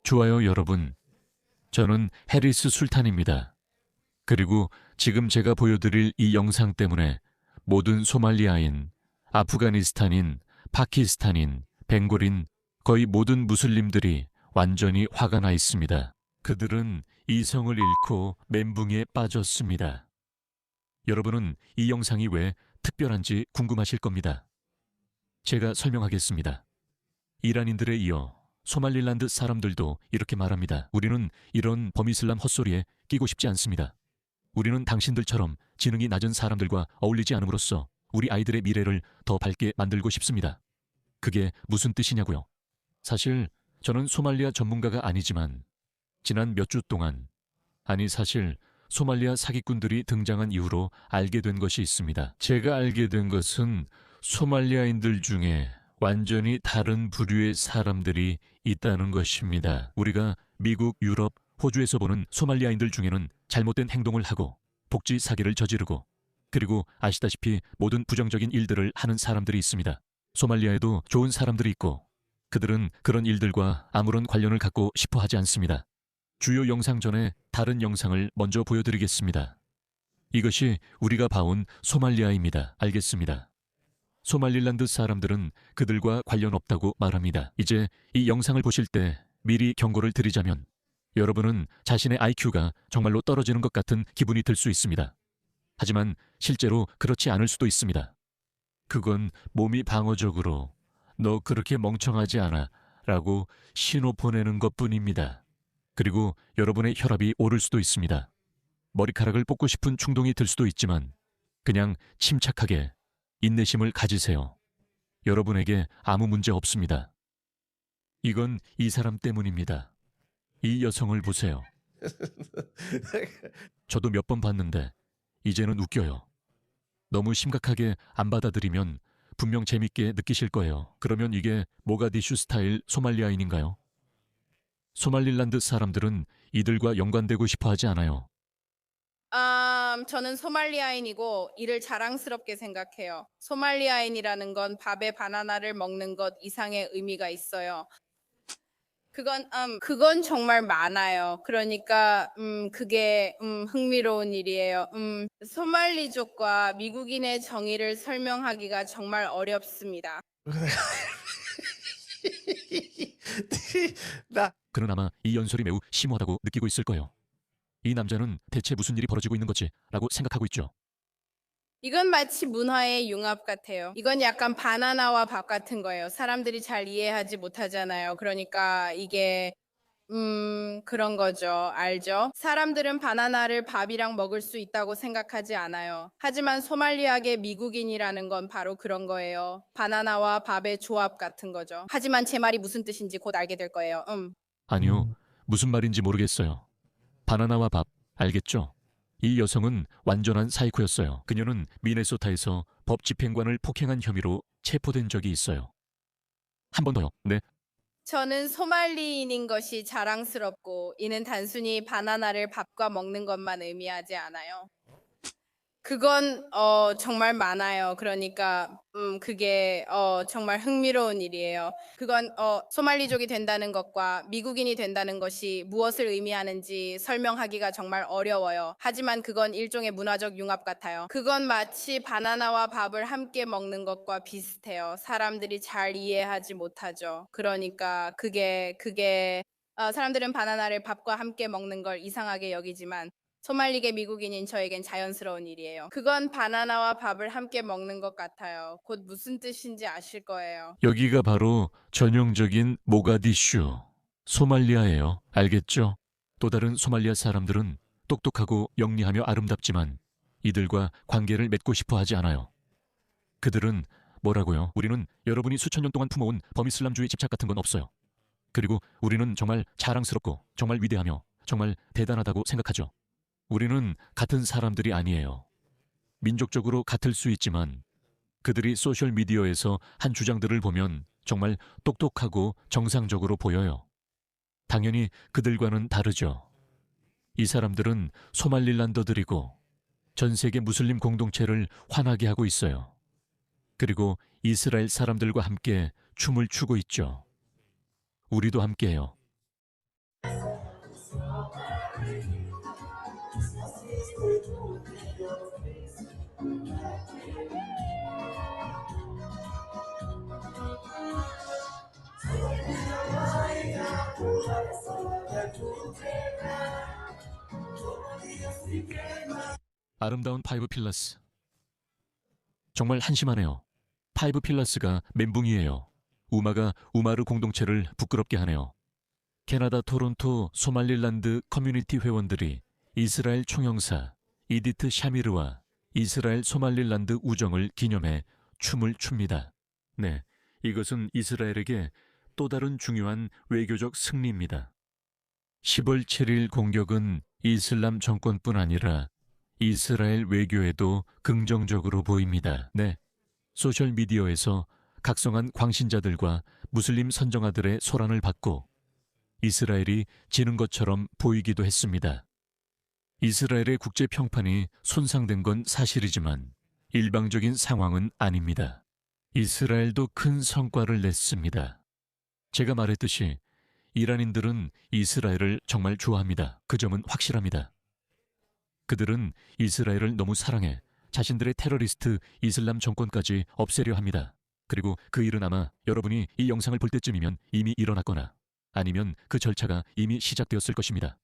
좋아요, 여러분. 저는 해리스 술탄입니다. 그리고 지금 제가 보여드릴 이 영상 때문에 모든 소말리아인, 아프가니스탄인, 파키스탄인, 벵골인, 거의 모든 무슬림들이 완전히 화가 나 있습니다. 그들은 이성을 잃고 멘붕에 빠졌습니다. 여러분은 이 영상이 왜 특별한지 궁금하실 겁니다. 제가 설명하겠습니다. 이란인들에 이어 소말릴란드 사람들도 이렇게 말합니다. 우리는 이런 범이슬람 헛소리에 끼고 싶지 않습니다. 우리는 당신들처럼 지능이 낮은 사람들과 어울리지 않음으로써 우리 아이들의 미래를 더 밝게 만들고 싶습니다. 그게 무슨 뜻이냐고요? 사실 저는 소말리아 전문가가 아니지만 지난 몇 주 동안, 사실 소말리아 사기꾼들이 등장한 이후로 알게 된 것이 있습니다. 제가 알게 된 것은 소말리아인들 중에 완전히 다른 부류의 사람들이 있다는 것입니다. 우리가 미국, 유럽, 호주에서 보는 소말리아인들 중에는 잘못된 행동을 하고 복지 사기를 저지르고 그리고 아시다시피 모든 부정적인 일들을 하는 사람들이 있습니다. 소말리아에도 좋은 사람들이 있고 그들은 그런 일들과 아무런 관련을 갖고 싶어 하지 않습니다. 주요 영상 전에 다른 영상을 먼저 보여드리겠습니다. 이것이 우리가 봐온 소말리아입니다. 알겠습니다. 소말릴란드 사람들은 그들과 관련 없다고 말합니다. 이제 이 영상을 보실 때 미리 경고를 드리자면 여러분은 자신의 IQ가 정말로 떨어지는 것 같은 기분이 들 수 있습니다. 하지만 실제로 그렇지 않을 수도 있습니다. 그건 몸이 방어적으로 너 그렇게 멍청하지 않아 라고 신호 보내는 것뿐입니다. 그리고 여러분의 혈압이 오를 수도 있습니다. 머리카락을 뽑고 싶은 충동이 들 수도 있지만 그냥 침착하게 인내심을 가지세요. 여러분에게 아무 문제 없습니다. 이건 이 사람 때문입니다. 이 여성을 보세요. 저도 몇 번 봤는데 이제는 웃겨요. 너무 심각하게 안 받아들이면 분명 재밌게 느끼실 거예요. 그러면 이게 모가디슈 스타일 소말리아인인가요? 소말릴란드 사람들은 이들과 연관되고 싶어 하지 않아요. 저는 소말리아인이고 이를 자랑스럽게 생각해요. 소말리아인이라는 건 밥에 바나나를 먹는 것 이상의 의미가 있어요. 그건 정말 많아요. 그러니까, 그게, 흥미로운 일이에요. 소말리족과 미국인의 정의를 설명하기가 정말 어렵습니다. 나 그는 아마 이 연설이 매우 심오하다고 느끼고 있을 거예요. 이 남자는 대체 무슨 일이 벌어지고 있는 거지? 라고 생각하고 있죠. 이건 마치 문화의 융합 같아요. 이건 약간 바나나와 밥 같은 거예요. 사람들이 잘 이해하지 못하잖아요. 그러니까 이게 그런 거죠. 알죠? 사람들은 바나나를 밥이랑 먹을 수 있다고 생각하지 않아요. 하지만 소말리아계 미국인이라는 건 바로 그런 거예요. 바나나와 밥의 조합 같은 거죠. 하지만 제 말이 무슨 뜻인지 곧 알게 될 거예요. 아니요, 무슨 말인지 모르겠어요. 바나나와 밥, 알겠죠? 이 여성은 완전한 사이코였어요. 그녀는 미네소타에서 법 집행관을 폭행한 혐의로 체포된 적이 있어요. 한 번 더요. 네, 저는 소말리인인 것이 자랑스럽고 이는 단순히 바나나를 밥과 먹는 것만 의미하지 않아요. 그건 정말 많아요. 그러니까 그게 정말 흥미로운 일이에요. 그건 소말리족이 된다는 것과 미국인이 된다는 것이 무엇을 의미하는지 설명하기가 정말 어려워요. 하지만 그건 일종의 문화적 융합 같아요. 그건 마치 바나나와 밥을 함께 먹는 것과 비슷해요. 사람들이 잘 이해하지 못하죠. 그러니까 그게 사람들은 바나나를 밥과 함께 먹는 걸 이상하게 여기지만 소말리계 미국인인 저에겐 자연스러운 일이에요. 그건 바나나와 밥을 함께 먹는 것 같아요. 곧 무슨 뜻인지 아실 거예요. 여기가 바로 전형적인 모가디슈, 소말리아예요. 알겠죠? 또 다른 소말리아 사람들은 똑똑하고 영리하며 아름답지만 이들과 관계를 맺고 싶어 하지 않아요. 그들은 뭐라고요? 우리는 여러분이 수천 년 동안 품어온 범이슬람주의 집착 같은 건 없어요. 그리고 우리는 정말 자랑스럽고 정말 위대하며 정말 대단하다고 생각하죠. 우리는 같은 사람들이 아니에요. 민족적으로 같을 수 있지만 그들이 소셜미디어에서 한 주장들을 보면 정말 똑똑하고 정상적으로 보여요. 당연히 그들과는 다르죠. 이 사람들은 소말릴란더들이고 전 세계 무슬림 공동체를 화나게 하고 있어요. 그리고 이스라엘 사람들과 함께 춤을 추고 있죠. 우리도 함께해요. 아름다운 파이브 필라스. 정말 한심하네요. 파이브 필라스가 멘붕이에요. 우마가 우마르 공동체를 부끄럽게 하네요. 캐나다 토론토 소말릴란드 커뮤니티 회원들이 이스라엘 총영사 이디트 샤미르와 이스라엘 소말릴란드 우정을 기념해 춤을 춥니다. 네, 이것은 이스라엘에게 또 다른 중요한 외교적 승리입니다. 10월 7일 공격은 이슬람 정권뿐 아니라 이스라엘 외교에도 긍정적으로 보입니다. 네, 소셜미디어에서 각성한 광신자들과 무슬림 선정아들의 소란을 받고 이스라엘이 지는 것처럼 보이기도 했습니다. 이스라엘의 국제 평판이 손상된 건 사실이지만 일방적인 상황은 아닙니다. 이스라엘도 큰 성과를 냈습니다. 제가 말했듯이 이란인들은 이스라엘을 정말 좋아합니다. 그 점은 확실합니다. 그들은 이스라엘을 너무 사랑해 자신들의 테러리스트 이슬람 정권까지 없애려 합니다. 그리고 그 일은 아마 여러분이 이 영상을 볼 때쯤이면 이미 일어났거나 아니면 그 절차가 이미 시작되었을 것입니다.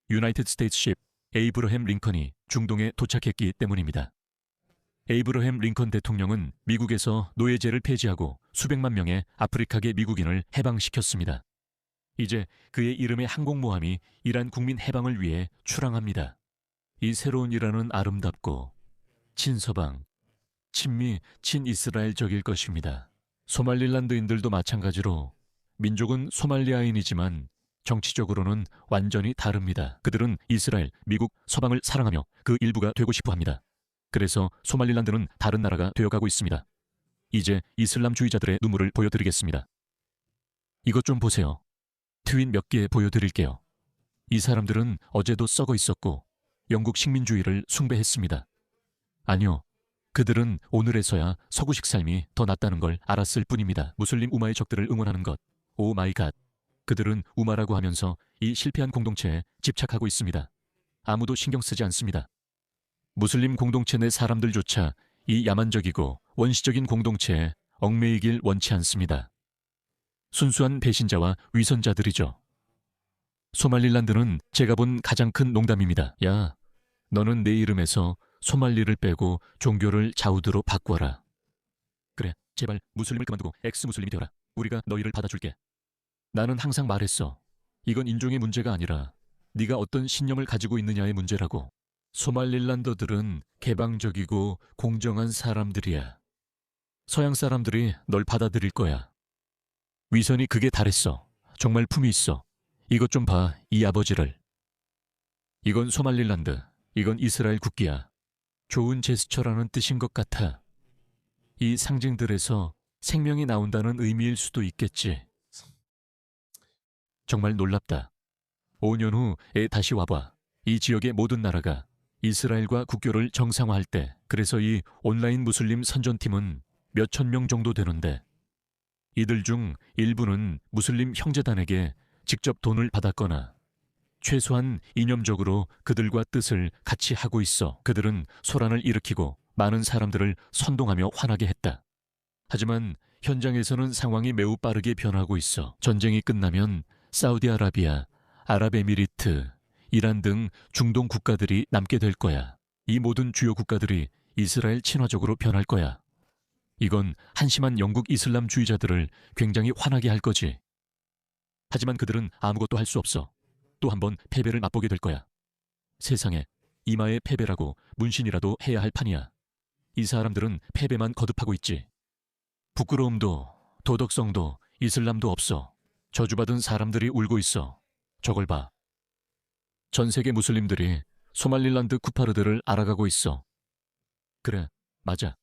유나이티드 스테이트십 에이브러햄 링컨이 중동에 도착했기 때문입니다. 에이브러햄 링컨 대통령은 미국에서 노예제를 폐지하고 수백만 명의 아프리카계 미국인을 해방시켰습니다. 이제 그의 이름의 항공모함이 이란 국민 해방을 위해 출항합니다. 이 새로운 이란은 아름답고 친서방, 친미, 친이스라엘적일 것입니다. 소말릴란드인들도 마찬가지로 민족은 소말리아인이지만 정치적으로는 완전히 다릅니다. 그들은 이스라엘, 미국, 서방을 사랑하며 그 일부가 되고 싶어 합니다. 그래서 소말릴란드는 다른 나라가 되어가고 있습니다. 이제 이슬람주의자들의 눈물을 보여드리겠습니다. 이것 좀 보세요. 트윗 몇 개 보여드릴게요. 이 사람들은 어제도 썩어 있었고 영국 식민주의를 숭배했습니다. 아니요. 그들은 오늘에서야 서구식 삶이 더 낫다는 걸 알았을 뿐입니다. 무슬림 우마의 적들을 응원하는 것. 오 마이 갓. 그들은 우마라고 하면서 이 실패한 공동체에 집착하고 있습니다. 아무도 신경 쓰지 않습니다. 무슬림 공동체 내 사람들조차 이 야만적이고 원시적인 공동체에 얽매이길 원치 않습니다. 순수한 배신자와 위선자들이죠. 소말릴란드는 제가 본 가장 큰 농담입니다. 야, 너는 내 이름에서 소말리를 빼고 종교를 자우드로 바꿔라. 그래, 제발 무슬림을 그만두고 엑스무슬림이 되어라. 우리가 너희를 받아줄게. 나는 항상 말했어. 이건 인종의 문제가 아니라 네가 어떤 신념을 가지고 있느냐의 문제라고. 소말릴란더들은 개방적이고 공정한 사람들이야. 서양 사람들이 널 받아들일 거야. 위선이 극에 달했어. 정말 품이 있어. 이것 좀 봐, 이 아버지를. 이건 소말릴란드, 이건 이스라엘 국기야. 좋은 제스처라는 뜻인 것 같아. 이 상징들에서 생명이 나온다는 의미일 수도 있겠지. 정말 놀랍다. 5년 후에 다시 와봐. 이 지역의 모든 나라가 이스라엘과 국교를 정상화할 때, 그래서 이 온라인 무슬림 선전팀은 몇천 명 정도 되는데 이들 중 일부는 무슬림 형제단에게 직접 돈을 받았거나 최소한 이념적으로 그들과 뜻을 같이 하고 있어. 그들은 소란을 일으키고 많은 사람들을 선동하며 화나게 했다. 하지만 현장에서는 상황이 매우 빠르게 변하고 있어. 전쟁이 끝나면 사우디아라비아, 아랍에미리트, 이란 등 중동 국가들이 남게 될 거야. 이 모든 주요 국가들이 이스라엘 친화적으로 변할 거야. 이건 한심한 영국 이슬람주의자들을 굉장히 화나게 할 거지. 하지만 그들은 아무것도 할 수 없어. 또 한 번 패배를 맛보게 될 거야. 세상에 이마의 패배라고 문신이라도 해야 할 판이야. 이 사람들은 패배만 거듭하고 있지. 부끄러움도 도덕성도 이슬람도 없어. 저주받은 사람들이 울고 있어. 저걸 봐. 전 세계 무슬림들이 소말릴란드 쿠파르들을 알아가고 있어. 그래, 맞아.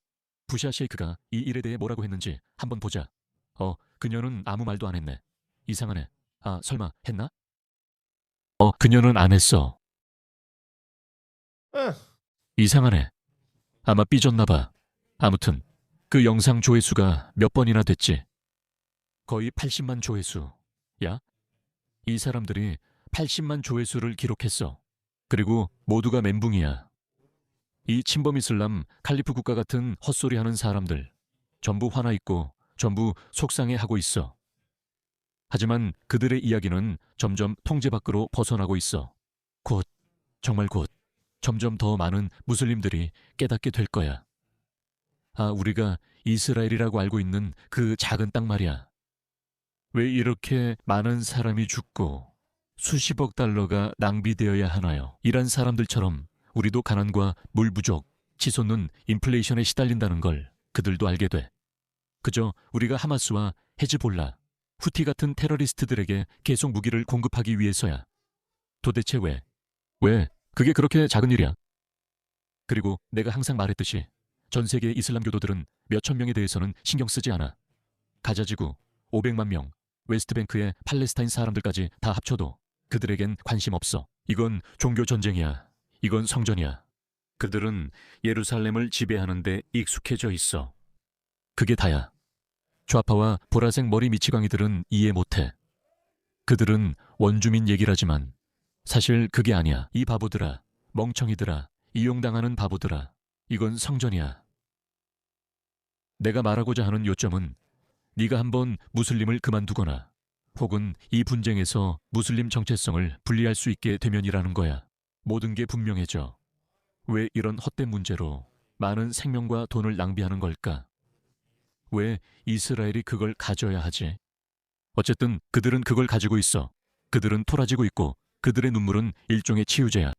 부샤 셰이크가 이 일에 대해 뭐라고 했는지 한번 보자. 그녀는 아무 말도 안 했네. 이상하네. 아, 설마 했나? 그녀는 안 했어. 이상하네. 아마 삐졌나 봐. 아무튼 그 영상 조회수가 몇 번이나 됐지. 거의 80만 조회수. 야, 이 사람들이 80만 조회수를 기록했어. 그리고 모두가 멘붕이야. 이 친범 이슬람 칼리프 국가 같은 헛소리 하는 사람들 전부 화나 있고 전부 속상해하고 있어. 하지만 그들의 이야기는 점점 통제 밖으로 벗어나고 있어. 곧, 정말 곧 점점 더 많은 무슬림들이 깨닫게 될 거야. 아, 우리가 이스라엘이라고 알고 있는 그 작은 땅 말이야. 왜 이렇게 많은 사람이 죽고 수십억 달러가 낭비되어야 하나요? 이란 사람들처럼 우리도 가난과 물 부족, 치솟는 인플레이션에 시달린다는 걸 그들도 알게 돼. 그저 우리가 하마스와 헤즈볼라, 후티 같은 테러리스트들에게 계속 무기를 공급하기 위해서야. 도대체 왜? 왜? 그게 그렇게 작은 일이야? 그리고 내가 항상 말했듯이 전 세계 이슬람 교도들은 몇천 명에 대해서는 신경 쓰지 않아. 가자지구 500만 명, 웨스트뱅크의 팔레스타인 사람들까지 다 합쳐도 그들에겐 관심 없어. 이건 종교 전쟁이야. 이건 성전이야. 그들은 예루살렘을 지배하는 데 익숙해져 있어. 그게 다야. 좌파와 보라색 머리 미치광이들은 이해 못해. 그들은 원주민 얘기라지만 사실 그게 아니야. 이 바보들아, 멍청이들아, 이용당하는 바보들아. 이건 성전이야. 내가 말하고자 하는 요점은 네가 한번 무슬림을 그만두거나 혹은 이 분쟁에서 무슬림 정체성을 분리할 수 있게 되면이라는 거야. 모든 게 분명해져. 왜 이런 헛된 문제로 많은 생명과 돈을 낭비하는 걸까? 왜 이스라엘이 그걸 가져야 하지? 어쨌든 그들은 그걸 가지고 있어. 그들은 토라지고 있고 그들의 눈물은 일종의 치유제야.